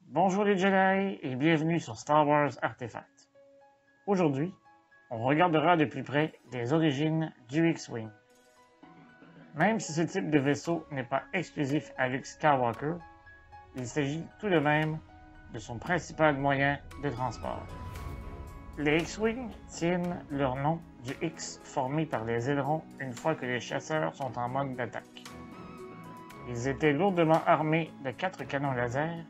Bonjour les Jedi et bienvenue sur Star Wars Artefact. Aujourd'hui, on regardera de plus près les origines du X-Wing. Même si ce type de vaisseau n'est pas exclusif à Luke Skywalker, il s'agit tout de même de son principal moyen de transport. Les X-Wing tiennent leur nom du X formé par les ailerons une fois que les chasseurs sont en mode d'attaque. Ils étaient lourdement armés de 4 canons laser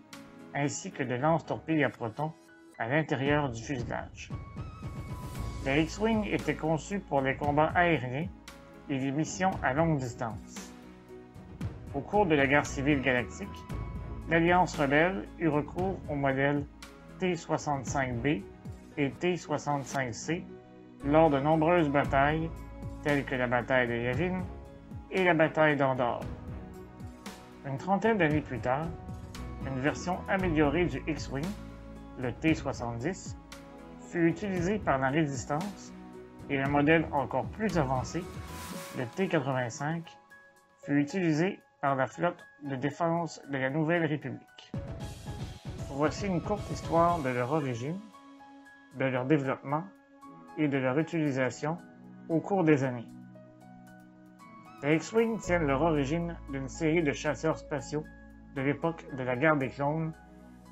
ainsi que de lance-torpilles à protons à l'intérieur du fuselage. Les X-Wing étaient conçus pour les combats aériens et les missions à longue distance. Au cours de la guerre civile galactique, l'Alliance rebelle eut recours aux modèles T-65B et T-65C lors de nombreuses batailles telles que la bataille de Yavin et la bataille d'Andorre. Une trentaine d'années plus tard, une version améliorée du X-Wing, le T-70, fut utilisée par la Résistance et un modèle encore plus avancé, le T-85, fut utilisé par la flotte de défense de la Nouvelle République. Voici une courte histoire de leur origine, de leur développement et de leur utilisation au cours des années. Les X-Wing tiennent leur origine d'une série de chasseurs spatiaux de l'époque de la guerre des clones,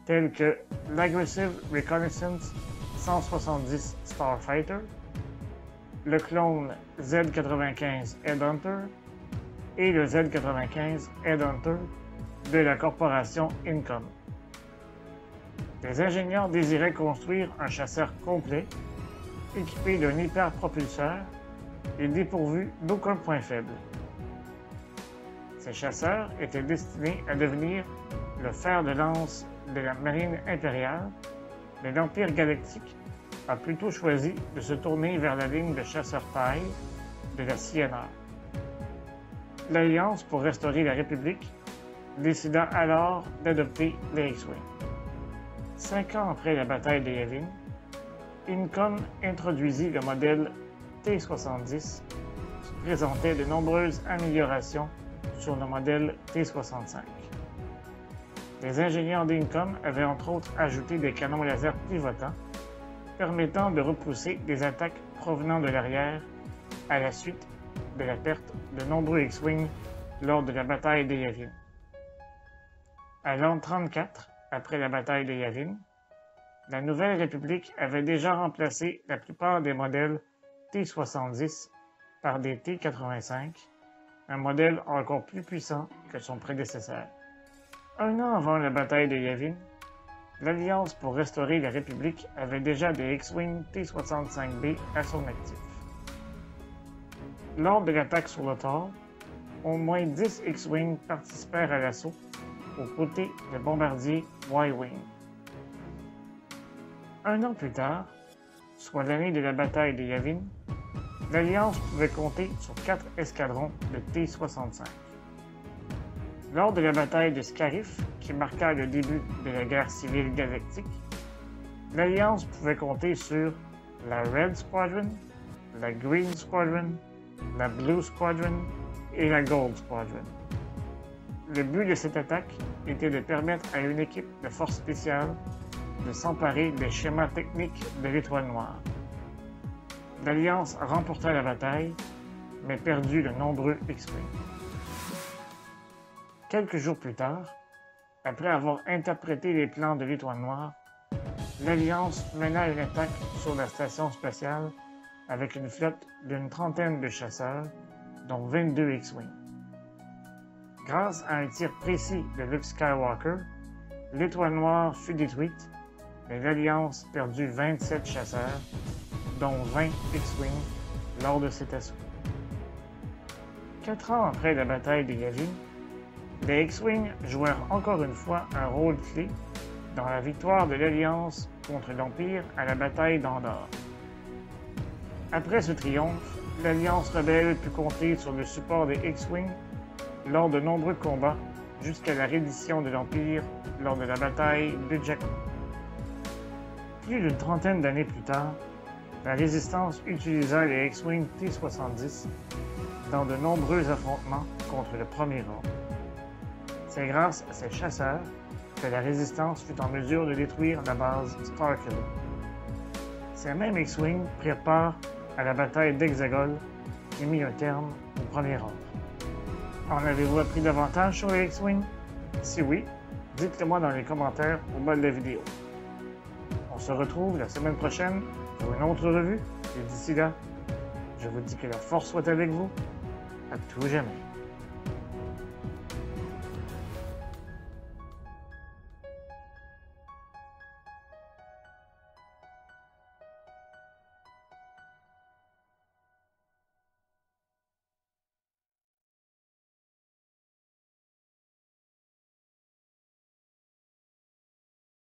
tels que l'Aggressive Reconnaissance 170 Starfighter, le clone Z-95 Headhunter et le Z-95 Headhunter de la corporation Incom. Les ingénieurs désiraient construire un chasseur complet, équipé d'un hyperpropulseur et dépourvu d'aucun point faible. Ces chasseurs étaient destinés à devenir le fer de lance de la marine impériale, mais l'Empire galactique a plutôt choisi de se tourner vers la ligne de chasseurs paille de la CNR. L'Alliance pour restaurer la République décida alors d'adopter les X-Wing. 5 ans après la bataille de Yavin, Incom introduisit le modèle T-70 qui présentait de nombreuses améliorations sur le modèle T-65. Les ingénieurs d'Incom avaient entre autres ajouté des canons laser pivotants permettant de repousser des attaques provenant de l'arrière à la suite de la perte de nombreux X-Wing lors de la bataille de Yavin. À l'an 34, après la bataille de Yavin, la Nouvelle République avait déjà remplacé la plupart des modèles T-70 par des T-85, un modèle encore plus puissant que son prédécesseur. Un an avant la bataille de Yavin, l'Alliance pour restaurer la République avait déjà des X-Wing T-65B à son actif. Lors de l'attaque sur Lothal, au moins 10 X-Wing participèrent à l'assaut aux côtés de bombardiers Y-Wing. Un an plus tard, soit l'année de la bataille de Yavin, l'Alliance pouvait compter sur 4 escadrons de T-65. Lors de la bataille de Scarif, qui marqua le début de la guerre civile galactique, l'Alliance pouvait compter sur la Red Squadron, la Green Squadron, la Blue Squadron et la Gold Squadron. Le but de cette attaque était de permettre à une équipe de forces spéciales de s'emparer des schémas techniques de l'Étoile Noire. L'Alliance remporta la bataille, mais perdut de nombreux X-Wing. Quelques jours plus tard, après avoir interprété les plans de l'Étoile Noire, l'Alliance mena une attaque sur la station spatiale avec une flotte d'une trentaine de chasseurs, dont 22 X-Wing. Grâce à un tir précis de Luke Skywalker, l'Étoile Noire fut détruite, mais l'Alliance perdut 27 chasseurs, dont 20 X-Wing, lors de cet assaut. 4 ans après la bataille de Yavin, les X-Wing jouèrent encore une fois un rôle clé dans la victoire de l'Alliance contre l'Empire à la bataille d'Andorre. Après ce triomphe, l'Alliance rebelle put compter sur le support des X-Wing lors de nombreux combats jusqu'à la reddition de l'Empire lors de la bataille de Jakku. Plus d'une trentaine d'années plus tard, la Résistance utilisa les X-Wing T-70 dans de nombreux affrontements contre le Premier Ordre. C'est grâce à ces chasseurs que la Résistance fut en mesure de détruire la base Starkiller. Ces mêmes X-Wing prirent part à la bataille d'Exegol qui mit un terme au Premier Ordre. En avez-vous appris davantage sur les X-Wing? Si oui, dites-le moi dans les commentaires au bas de la vidéo. On se retrouve la semaine prochaine pour une autre revue, et d'ici là, je vous dis que la force soit avec vous, à tout jamais.